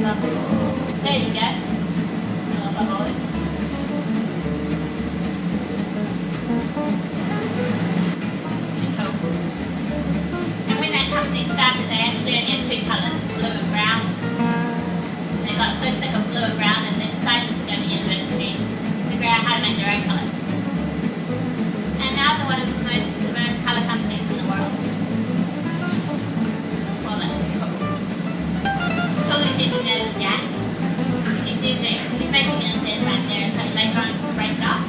bubble. There you go. It's not a bubble. It's pretty cool. And when that company started, they actually only had two colours, blue and brown. They got so sick of blue and brown and they decided to go to university and figure out how to make their own colours. And now they're one of the most diverse colour companies in the world. Well, that's cool. Tully's using it as a jack. He's making it a bit right there so later on we'll break it up.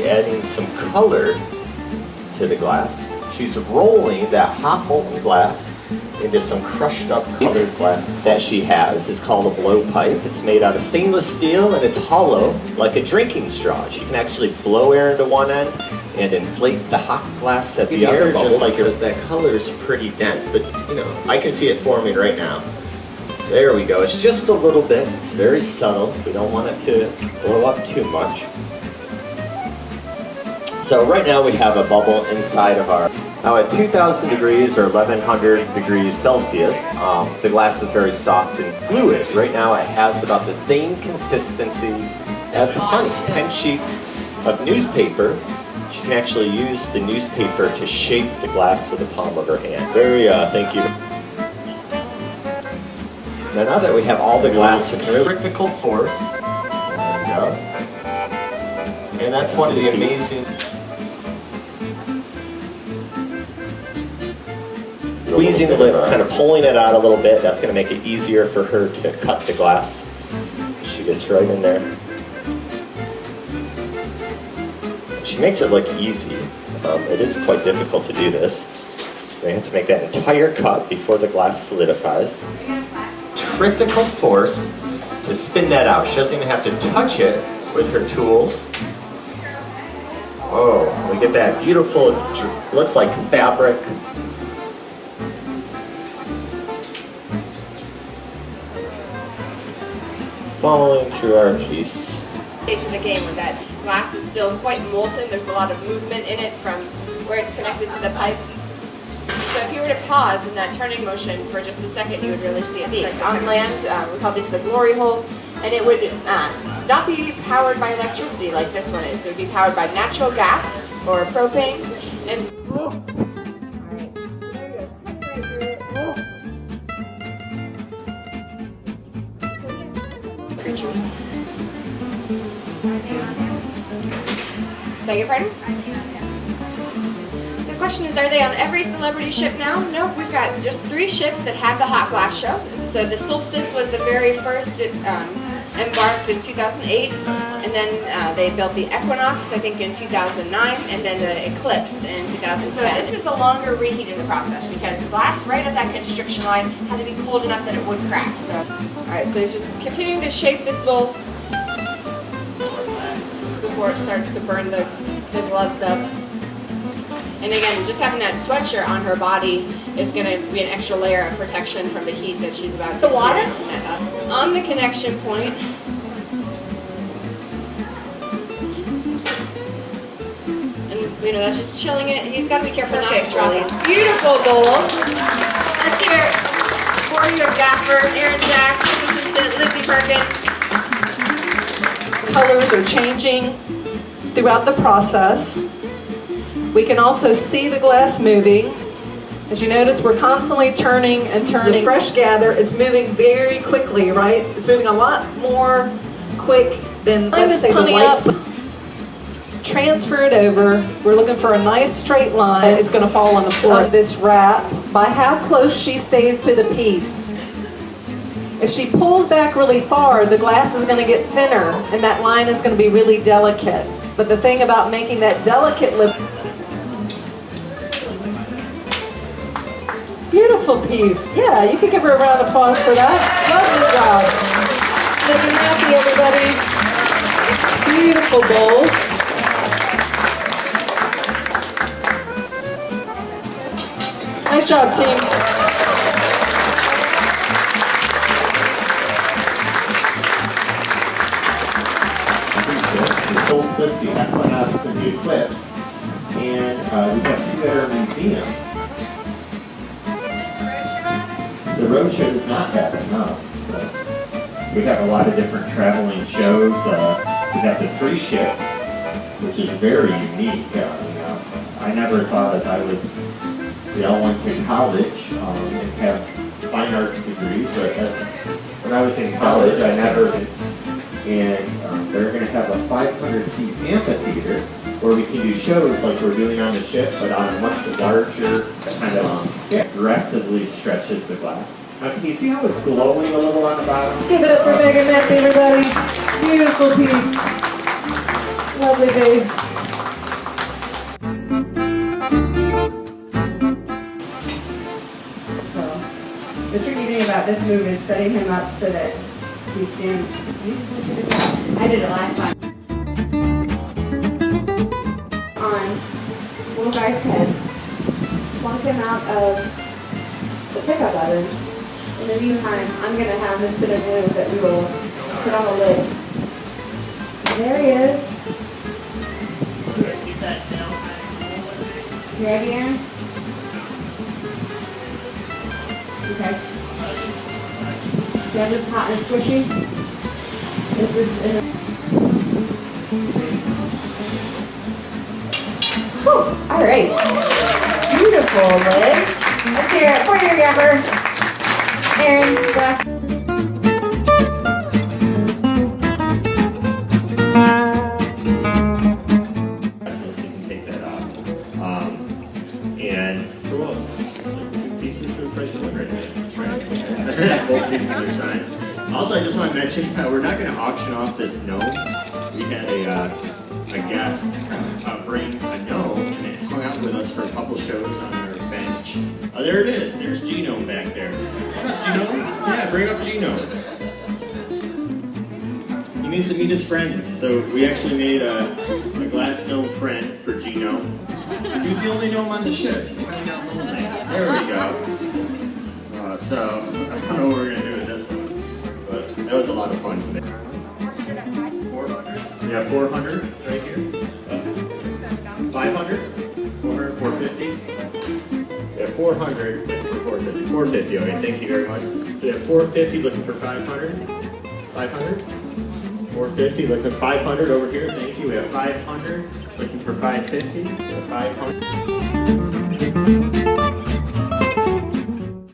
Adding some color to the glass. She's rolling that hot molten glass into some crushed up colored glass that she has. It's called a blowpipe. It's made out of stainless steel and it's hollow like a drinking straw. She can actually blow air into one end and inflate the hot glass at the other, just like yours. That color is pretty dense, but you know, I can see it forming right now. There we go. It's just a little bit. It's very subtle. We don't want it to blow up too much. So right now we have a bubble inside of our, now at 2000 degrees or 1100 degrees Celsius, the glass is very soft and fluid. Right now it has about the same consistency as honey. 10 sheets of newspaper. She can actually use the newspaper to shape the glass with the palm of her hand. Thank you. Now that we have all the glass, it's a critical force. There we go. And that's one of the amazing... Squeezing the lid, kind of pulling it out a little bit, that's going to make it easier for her to cut the glass. She gets right in there. She makes it look easy. It is quite difficult to do this. We have to make that entire cut before the glass solidifies. Centrifugal force to spin that out. She doesn't even have to touch it with her tools. Oh, we get that beautiful, looks like fabric. Following through our piece. Stage of the game when that glass is still quite molten, there's a lot of movement in it from where it's connected to the pipe. So if you were to pause in that turning motion for just a second, you would really see it start to on land. We call this the glory hole, and it would not be powered by electricity like this one is. It would be powered by natural gas or propane. And creatures. Beg your pardon? The question is, are they on every celebrity ship now? Nope, we've got just 3 ships that have the hot glass show. So the Solstice was the very first embarked in 2008, and then they built the Equinox, I think, in 2009, and then the Eclipse in 2010. So this is a longer reheat in the process because the glass right at that constriction line had to be cold enough that it would crack. So, all right, so it's just continuing to shape this bowl before it starts to burn the gloves up. And again, just having that sweatshirt on her body is going to be an extra layer of protection from the heat that she's about to experience. On the connection point, and you know, that's just chilling it. He's got to be careful not to drop these. Beautiful bowl. Let's hear it for your gaffer, Aaron Jack, his assistant, Lizzie Perkins. Colors are changing throughout the process. We can also see the glass moving. As you notice, we're constantly turning and turning. The fresh gather is moving very quickly, right? It's moving a lot more quick than, let's say, the white. Transfer it over. We're looking for a nice straight line. It's going to fall on the floor of this wrap by how close she stays to the piece. If she pulls back really far, the glass is going to get thinner and that line is going to be really delicate. But the thing about making that delicate lip... Beautiful piece. Yeah, you could give her a round of applause for that. Lovely job. Looking happy, everybody. Beautiful bowl. Nice job, team. The solstice, we have to have some eclipse, and we have two at our museum. The roadshow does not happen, no. But we have a lot of different traveling shows. We have the 3 ships, which is very unique. I never thought as I was, I went to college and have fine arts degrees, but when I was in college, I never did. And they're going to have a 500-seat amphitheater where we can do shows like we're doing on the ship, but on a much larger kind of scale. Aggressively stretches the glass. Now, can you see how it's glowing a little on the bottom? Let's give it up for Megan Matthew, everybody. Beautiful piece. Lovely vase. So, the tricky thing about this move is setting him up so that he stands. I did it last time. On little guy's head, plunk him out of the pickup oven. In the meantime, I'm going to have this bit of glue that we will put on the lid. And there he is. Keep that down. You ready, Aaron? Okay. Yeah, this is hot and squishy. This is in Whew. All right. Beautiful lid. Let's hear it for your yammer. Aaron, glass. So you can take that off. And so well, 2 pieces for the price of 1 right there. Both pieces are signed. Also, I just want to mention, we're not going to auction off this gnome. We had a guest bring a gnome, and it hung out with us for a couple shows on our bench. Oh, there it is. There's Genome back there. What up, Genome? Yeah, bring up Genome. He needs to meet his friend. So we actually made a glass gnome friend for Genome. He was the only gnome on the ship. He finally got lonely. There we go. So I don't know what we're going to do with this one. But that was a lot of fun today. 400? Yeah, 400 right here. 500? 400, 450? Yeah, 400 for 450. 450, okay, thank you very much. So we have 450 looking for 500. 500? 450 looking for 500 over here, thank you. We have 500 looking for 550. We have 500.